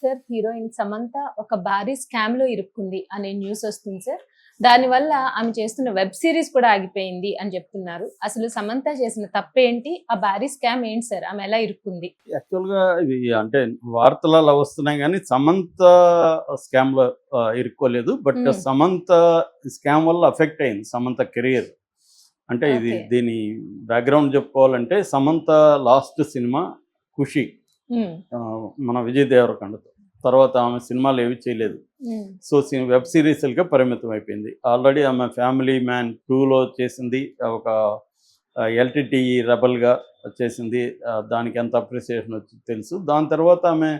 Sir heroine Samantha ఒక భారీ scam లో ఇరుక్కుంది అనే న్యూస్ వస్తుంది సార్. దానివల్ల ఆమె చేస్తున్న వెబ్ సిరీస్ కూడా ఆగిపోయింది అని చెప్తున్నారు. అసలు సమంత చేసిన తప్పేంటి? ఆ భారీ స్కామ్ ఏంటి సార్? ఆమె ఎలా ఇరుక్కుంది? యాక్చువల్‌గా ఇది అంటే వార్తలు అలా వస్తున్నాయి గానీ, సమంత స్కామ్‌లో ఇరుక్కోలేదు. బట్ హ్మ్. సమంత స్కామ్ వల్ల అఫెక్ట్ అయింది సమంత కెరియర్. అంటే ఇది ఓకే. దీని బ్యాక్‌గ్రౌండ్ చెప్పుకోవాలంటే సమంత లాస్ట్ సినిమా 'ఖుషి' హ్మ్. మన విజయ్ దేవరకొండతో. తర్వాత ఆమె సినిమాలు ఏవి చేయలేదు. హ్మ్. సో, వెబ్ సిరీస్‌లకే పరిమితం అయిపోయింది. ఆల్రెడీ ఆమె 'ఫ్యామిలీ మ్యాన్ 2లో చేసింది. ఒక ఎల్‌టి‌టి‌ఈ రెబెల్‌గా చేసింది. దానికి ఎంత అప్రిసియేషన్ వచ్చిందో తెలుసు. దాని తర్వాత ఆమె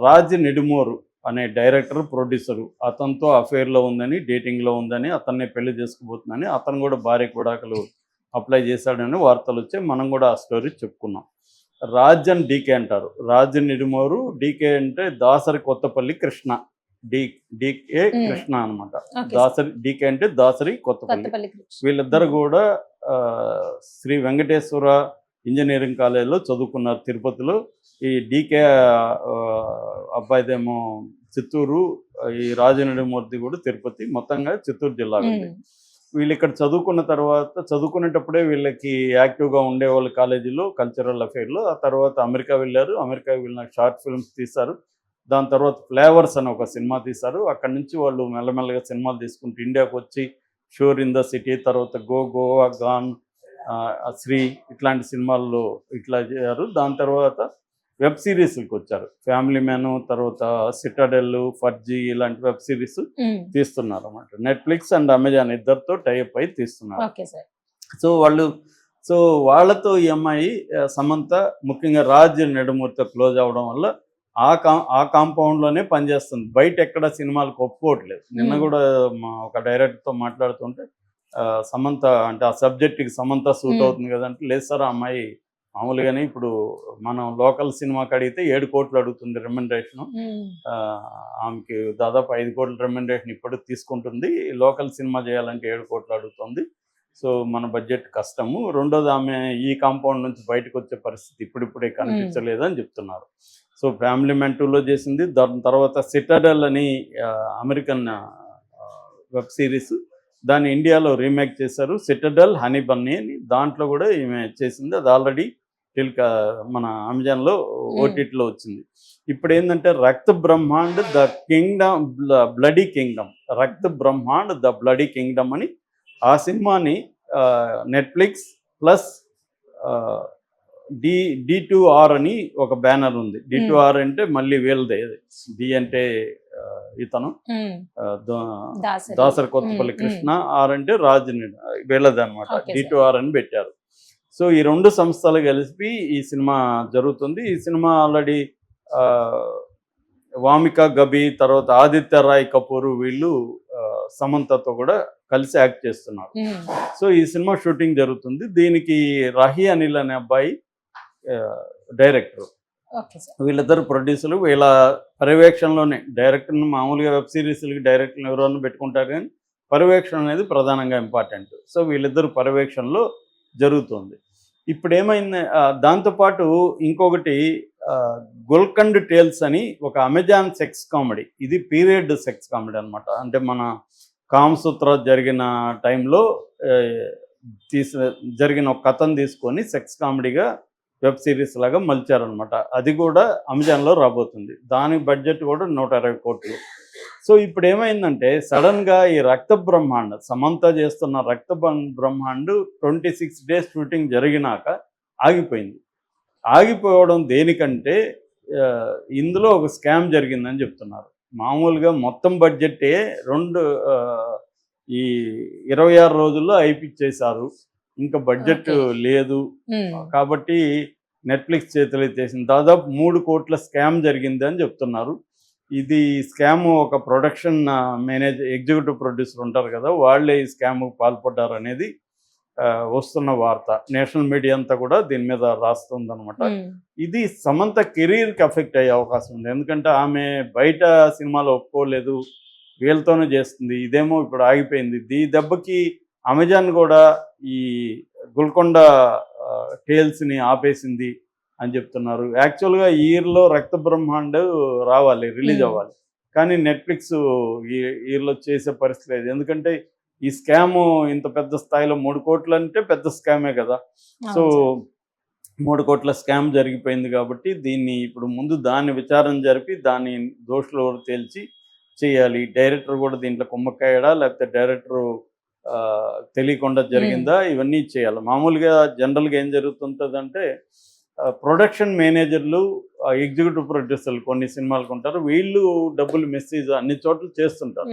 'రాజ్ నెడుమోరు' అనే డైరెక్టర్, ప్రొడ్యూసరు అతనితో అఫెయిర్‌లో ఉందని, డేటింగ్‌లో ఉందని, అతన్నే పెళ్లి చేసుకోబోతుందని, అతను కూడా భార్యకు విడాకులు అప్లై చేశాడని వార్తలొచ్చాయి. మనం కూడా ఆ స్టోరీ చెప్పుకున్నాం. రాజ్ అండ్ డీకే అంటారు. రాజ్ నెడుమోరు, డీకే అంటే దాసరి కొత్తపల్లి కృష్ణ. డీకే హ్మ్. కృష్ణ అనమాట. Okay sir. దాసరి డీకే అంటే దాసరి కొత్తపల్లి. కొత్తపల్లి కృష్ణ. వీళ్ళిద్దరు హ్మ్. కూడా శ్రీ వెంకటేశ్వర ఇంజనీరింగ్ కాలేజ్‌లో చదువుకున్నారు తిరుపతిలో. ఈ డీకే అబ్బాయిదేమో చిత్తూరు, ఈ రాజనడిమూర్తి కూడా తిరుపతి. మొత్తంగా చిత్తూరు జిల్లా వీళ్ళది. హ్మ్. వీళ్ళు ఇక్కడ చదువుకున్న తర్వాత చదువుకునేటప్పుడే వీళ్ళకి యాక్టివ్‌గా ఉండేవాళ్ళు కాలేజీలో కల్చరల్ అఫెయిర్‌లో. ఆ తర్వాత అమెరికా వెళ్ళారు. అమెరికా వెళ్ళినాక షార్ట్ ఫిల్మ్స్ తీశారు. దాని తర్వాత 'ఫ్లేవర్స్' అని ఒక సినిమా తీశారు. అక్కడి నుంచి వాళ్ళు మెల్లమెల్లగా సినిమాలు తీసుకుంటూ ఇండియాకొచ్చి 'షోర్ ఇన్ ద సిటీ', తర్వాత 'గోవా గాన్', 'శ్రీ' ఇట్లాంటి సినిమాల్లో ఇట్లా చేశారు. దాని తర్వాత వెబ్ సిరీస్‌లకి వచ్చారు. 'ఫ్యామిలీ మ్యాన్' తర్వాత 'సిటాడెల్', 'ఫర్జీ' ఇలాంటి వెబ్ సిరీస్ హ్మ్. తీస్తున్నారన్నమాట. నెట్‌ఫ్లిక్స్ అండ్ అమెజాన్ ఇద్దరితో టై అప్ అయి తీస్తున్నారు. Okay sir. సో, సో, వాళ్ళతో ఈ అమ్మాయి సమంత ముఖ్యంగా రాజ్ నెడుమూరితో క్లోజ్ అవ్వడం వల్ల ఆ కాంపౌండ్‌లోనే పనిచేస్తుంది. బయట ఎక్కడ సినిమాలకు ఒప్పుకోవట్లేదు. నిన్న హ్మ్. కూడా ఒక డైరెక్టర్‌తో మాట్లాడుతుంటే సమంత అంటే ఆ సబ్జెక్ట్‌కి సమంత సూట్ హ్మ్. అవుతుంది కదంటే, లేదు సార్ ఆ అమ్మాయి మామూలుగానే ఇప్పుడు మనం లోకల్ సినిమాకి అడిగితే 7,00,00,000 అడుగుతుంది రెమ్యునరేషను. హ్మ్. ఆమెకి దాదాపు 5,00,00,000 రెమ్యునరేషన్ ఇప్పటికి తీసుకుంటుంది. లోకల్ సినిమా చేయాలంటే 7,00,00,000 అడుగుతుంది. సో, మన బడ్జెట్ కష్టము. రెండోది ఆమె ఈ కాంపౌండ్ నుంచి బయటకొచ్చే పరిస్థితి ఇప్పుడిప్పుడే హ్మ్. కనిపించలేదని చెప్తున్నారు. సో, 'ఫ్యామిలీ మ్యాన్ 2లో చేసింది. దాని తర్వాత 'సిటాడెల్' అని అమెరికన్ వెబ్ సిరీస్. దాన్ని ఇండియాలో రీమేక్ చేశారు. 'సిటాడెల్ హనీ బన్నీ' అని. దాంట్లో కూడా ఈమె చేసింది. అది ఆల్రెడీ మన అమెజాన్‌లో హ్మ్. ఓటీటీలో వచ్చింది. ఇప్పుడేందంటే 'Rakt Brahmand the kingdom bloody kingdom', 'Rakt Brahmand the bloody kingdom' అని ఆ సినిమాని నెట్‌ఫ్లిక్స్ ప్లస్ ఆహ్, డి2ఆర్ అని ఒక బ్యానర్ ఉంది. హ్మ్. డి2ఆర్ అంటే మళ్ళీ వీళ్ళదే. డి అంటే ఇతను హ్మ్. దాసరి. దాసరి హ్మ్. కొత్తపల్లి హ్మ్. కృష్ణ, ఆర్ అంటే రాజ్ వీళ్ళదనమాట. Okay sir. డి2ఆర్ అని పెట్టారు. సో, ఈ 2 సంస్థలు కలిపి ఈ సినిమా జరుగుతుంది. ఈ సినిమా ఆల్రెడీ ఆహ్, వామిక గబి, తర్వాత ఆదిత్య రాయ్ కపూర్ వీళ్ళు సమంతతో కూడా కలిసి యాక్ట్ చేస్తున్నారు. హ్మ్. సో, ఈ సినిమా షూటింగ్ జరుగుతుంది. దీనికి రహీ అనిల్ అనే అబ్బాయి ఆహ్, డైరెక్టర్. Okay sir. వీళ్ళిద్దరు ప్రొడ్యూసర్లు. వీళ్ళ పర్యవేక్షణలోనే డైరెక్టర్‌ని మామూలుగా వెబ్ సిరీస్‌లకి డైరెక్టర్‌ని ఎవరైనా పెట్టుకుంటారు కానీ, పర్యవేక్షణ అనేది ప్రధానంగా ఇంపార్టెంట్. సో, వీళ్ళిద్దరు పర్యవేక్షణలో జరుగుతుంది. ఇప్పుడేమైంది దాంతో పాటు ఇంకొకటి 'గుల్కండ్ టేల్స్' అని ఒక అమెజాన్ సెక్స్ కామెడీ. ఇది పీరియడ్ సెక్స్ కామెడీ అనమాట. అంటే మన 'కామసూత్ర' జరిగిన టైంలో ఆహ్, జరిగిన ఒక కథను తీసుకొని సెక్స్ కామెడీగా వెబ్ సిరీస్ లాగా మలిచారనమాట. అది కూడా అమెజాన్‌లో రాబోతుంది. దాని బడ్జెట్ కూడా 120 కోట్లు. సో, ఇప్పుడేమైందంటే సడెన్‌గా ఈ 'రక్త బ్రహ్మాండ్' సమంత చేస్తున్న 'రక్త బ్రహ్మాండ్' 26 డేస్ షూటింగ్ జరిగినాక ఆగిపోయింది. ఆగిపోవడం దేనికంటే ఇందులో ఒక స్కామ్ జరిగిందని చెప్తున్నారు. మామూలుగా మొత్తం బడ్జెట్టే 2 ఈ 26 రోజుల్లో అయిపిచ్చేశారు. ఇంకా బడ్జెట్ ఓకే. లేదు. హ్మ్. కాబట్టి నెట్‌ఫ్లిక్స్ చేతులెత్తేసింది. దాదాపు 3,00,00,000 స్కామ్ జరిగిందని చెప్తున్నారు. ఇది స్కామ్ ఒక ప్రొడక్షన్ ఎగ్జిక్యూటివ్ ప్రొడ్యూసర్ ఉంటారు కదా! వాళ్ళే ఈ స్కామ్‌కి పాల్పడ్డారనేది వస్తున్న వార్త. నేషనల్ మీడియా అంతా కూడా దీని మీద రాస్తుందనమాట. హ్మ్. ఇది సమంత కెరీర్‌కి ఎఫెక్ట్ అయ్యే అవకాశం ఉంది. ఎందుకంటే ఆమె బయట సినిమాలో ఒప్పుకోలేదు. వీళ్ళతోనే చేస్తుంది. ఇదేమో ఇప్పుడు ఆగిపోయింది. ఈ దెబ్బకి అమెజాన్ కూడా ఈ 'గోల్కొండ టేల్స్‌ని' ఆపేసింది అని చెప్తున్నారు. యాక్చువల్గా ఈ ఇయర్లో రక్త బ్రహ్మాండ్ రావాలి, రిలీజ్ అవ్వాలి, కానీ నెట్ఫ్లిక్స్ ఈ ఇయర్లో చేసే పరిస్థితి లేదు. ఎందుకంటే ఈ స్కామ్ ఇంత పెద్ద స్థాయిలో 3 కోట్లు అంటే పెద్ద స్కామే కదా. సో 3 కోట్ల స్కామ్ జరిగిపోయింది కాబట్టి దీన్ని ఇప్పుడు ముందు దాన్ని విచారణ జరిపి దాన్ని దోషులు ఎవరు తేల్చి చేయాలి. డైరెక్టర్ కూడా దీంట్లో కుమ్మక్కాయడా లేకపోతే డైరెక్టర్ తెలియకుండా జరిగిందా, ఇవన్నీ చేయాలి. మామూలుగా జనరల్గా ఏం జరుగుతుంటుందంటే ప్రొడక్షన్ మేనేజర్లు, ఎగ్జిక్యూటివ్ ప్రొడ్యూసర్లు కొన్ని సినిమాలకు ఉంటారు, వీళ్ళు డబ్బులు మెసేజ్ అన్ని చోట్ల చేస్తుంటారు.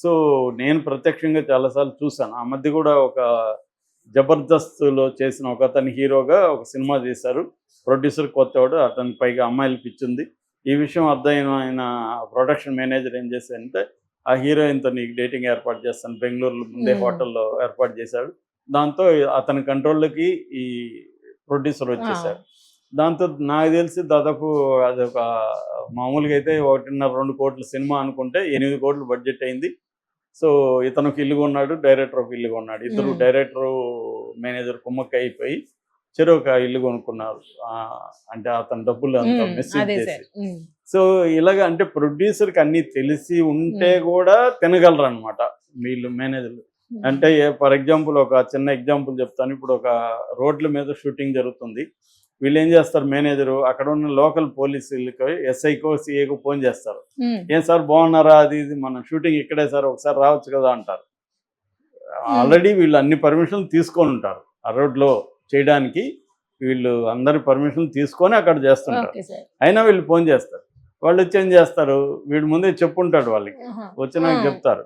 సో నేను ప్రత్యక్షంగా చాలాసార్లు చూశాను. ఆ మధ్య కూడా ఒక జబర్దస్త్లో చేసిన ఒక అతని హీరోగా ఒక సినిమా చేశారు. ప్రొడ్యూసర్ కొత్తవాడు, అతని పైగా అమ్మాయిలు పిచ్చింది. ఈ విషయం అర్థమైన ప్రొడక్షన్ మేనేజర్ ఏం చేశారంటే ఆ హీరోయిన్తో నీకు డేటింగ్ ఏర్పాటు చేస్తాను బెంగళూరులో ముందే హోటల్లో ఏర్పాటు చేశాడు. దాంతో అతని కంట్రోల్లోకి ఈ ప్రొడ్యూసర్ వచ్చేసారు. దాంతో నాకు తెలిసి దాదాపు అది ఒక మామూలుగా అయితే 1.5-2 కోట్ల సినిమా అనుకుంటే 8 కోట్లు బడ్జెట్ అయింది. సో ఇతను ఒక ఇల్లు కొన్నాడు, డైరెక్టర్ ఒక ఇల్లు కొన్నాడు. ఇద్దరు డైరెక్టరు మేనేజర్ కుమ్మక్క అయిపోయి చెరో ఒక ఇల్లు కొనుక్కున్నారు. అంటే అతని డబ్బులు అంతా మెసేజ్ చేసి. సో ఇలాగ అంటే ప్రొడ్యూసర్కి అన్నీ తెలిసి ఉంటే కూడా తినగలరు అనమాట వీళ్ళు మేనేజర్లు. అంటే ఫర్ ఎగ్జాంపుల్ ఒక చిన్న ఎగ్జాంపుల్ చెప్తాను. ఇప్పుడు ఒక రోడ్ల మీద షూటింగ్ జరుగుతుంది. వీళ్ళు ఏం చేస్తారు, మేనేజరు అక్కడ ఉన్న లోకల్ పోలీసులకి ఎస్ఐకో సిఐకో ఫోన్ చేస్తారు. ఏం సార్ బాగున్నారా, అది ఇది మన షూటింగ్ ఇక్కడే సార్, ఒకసారి రావచ్చు కదా అంటారు. ఆల్రెడీ వీళ్ళు అన్ని పర్మిషన్లు తీసుకొని ఉంటారు. ఆ రోడ్లో చేయడానికి వీళ్ళు అందరి పర్మిషన్ తీసుకొని అక్కడ చేస్తుంటారు. అయినా వీళ్ళు ఫోన్ చేస్తారు. వాళ్ళు వచ్చి ఏం చేస్తారు, వీడి ముందే చెప్పుంటాడు వాళ్ళకి, వచ్చినాక చెప్తారు.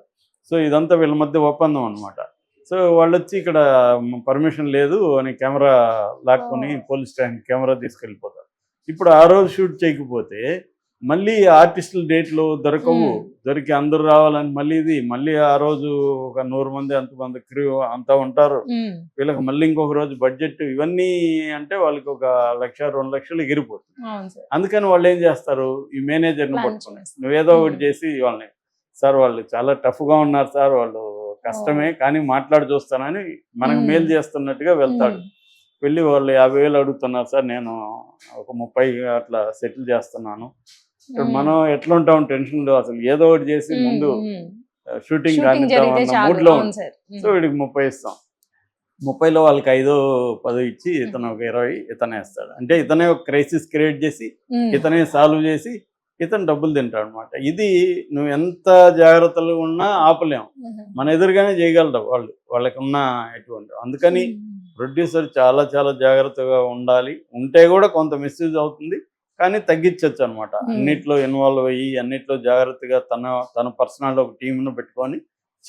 సో ఇదంతా వీళ్ళ మధ్య ఒప్పందం అనమాట. సో వాళ్ళు వచ్చి ఇక్కడ పర్మిషన్ లేదు అని కెమెరా లాక్కొని పోలీస్ స్టేషన్ కెమెరా తీసుకెళ్ళిపోతారు. ఇప్పుడు ఆ రోజు షూట్ చేయకపోతే మళ్ళీ ఆర్టిస్టుల డేట్లు దొరికి అందరూ రావాలని మళ్ళీ ఆ రోజు ఒక 100 మంది అంతమంది క్రూ అంతా ఉంటారు. వీళ్ళకి మళ్ళీ ఇంకొక రోజు బడ్జెట్, ఇవన్నీ అంటే వాళ్ళకి ఒక 1,00,000-2 లక్షలు ఎగిరిపోతుంది. అందుకని వాళ్ళు ఏం చేస్తారు, ఈ మేనేజర్ని పట్టుకుని నువ్వేదో ఒకటి చేసి వాళ్ళని, సార్ వాళ్ళు చాలా టఫ్గా ఉన్నారు సార్, వాళ్ళు కష్టమే కానీ మాట్లాడి చూస్తానని మనకు మేలు చేస్తున్నట్టుగా వెళ్తాడు. వెళ్ళి వాళ్ళు 50,000 అడుగుతున్నారు సార్, నేను ఒక 30 అట్లా సెటిల్ చేస్తున్నాను. ఇప్పుడు మనం ఎట్లా ఉంటాం టెన్షన్లో, అసలు ఏదో ఒకటి చేసి ముందు షూటింగ్ కానిద్దామన్న మూడ్లో ఉంటాం. సో వీడికి 30 ఇస్తాం. 30లో వాళ్ళకి 5-10 ఇచ్చి ఇతను ఒక 20 ఇతనే ఇస్తాడు. అంటే ఇతనే ఒక క్రైసిస్ క్రియేట్ చేసి ఇతనే సాల్వ్ చేసి ఇతను డబ్బులు తింటాడు అనమాట. ఇది నువ్వు ఎంత జాగ్రత్తలు ఉన్నా ఆపలేము, మన ఎదురుగానే చేయగలరు వాళ్ళకి ఉన్న ఎటువంటి. అందుకని ప్రొడ్యూసర్ చాలా చాలా జాగ్రత్తగా ఉండాలి. ఉంటే కూడా కొంత మిస్యూజ్ అవుతుంది, కానీ తగ్గించవచ్చు అనమాట. అన్నిట్లో ఇన్వాల్వ్ అయ్యి అన్నిట్లో జాగ్రత్తగా తన పర్సనల్ ఒక టీంను పెట్టుకొని